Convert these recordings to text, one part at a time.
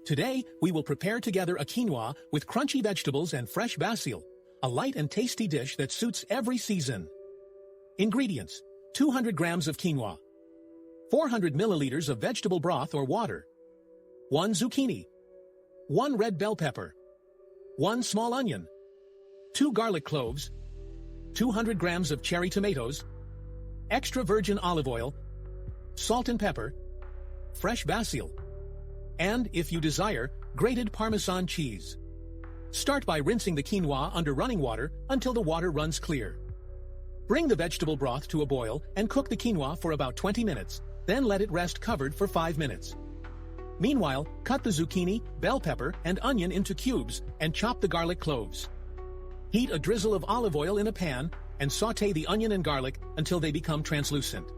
Today, we will prepare together a quinoa with crunchy vegetables and fresh basil, a light and tasty dish that suits every season. Ingredients: 200 grams of quinoa, 400 milliliters of vegetable broth or water, 1 zucchini, 1 red bell pepper, 1 small onion, 2 garlic cloves, 200 grams of cherry tomatoes, extra virgin olive oil, salt and pepper, fresh basil, and, if you desire, grated Parmesan cheese. Start by rinsing the quinoa under running water until the water runs clear. Bring the vegetable broth to a boil and cook the quinoa for about 20 minutes, then let it rest covered for 5 minutes. Meanwhile, cut the zucchini, bell pepper, and onion into cubes and chop the garlic cloves. Heat a drizzle of olive oil in a pan and sauté the onion and garlic until they become translucent.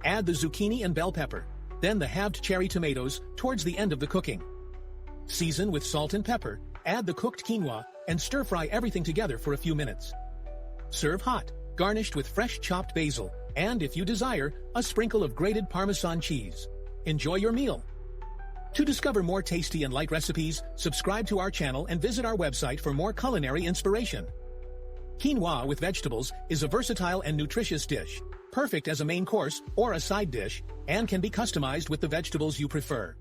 Add the zucchini and bell pepper, then the halved cherry tomatoes towards the end of the cooking. Season with salt and pepper, add the cooked quinoa, and stir-fry everything together for a few minutes. Serve hot, garnished with fresh chopped basil, and, if you desire, a sprinkle of grated Parmesan cheese. Enjoy your meal! To discover more tasty and light recipes, subscribe to our channel and visit our website for more culinary inspiration. Quinoa with vegetables is a versatile and nutritious dish, perfect as a main course or a side dish, and can be customized with the vegetables you prefer.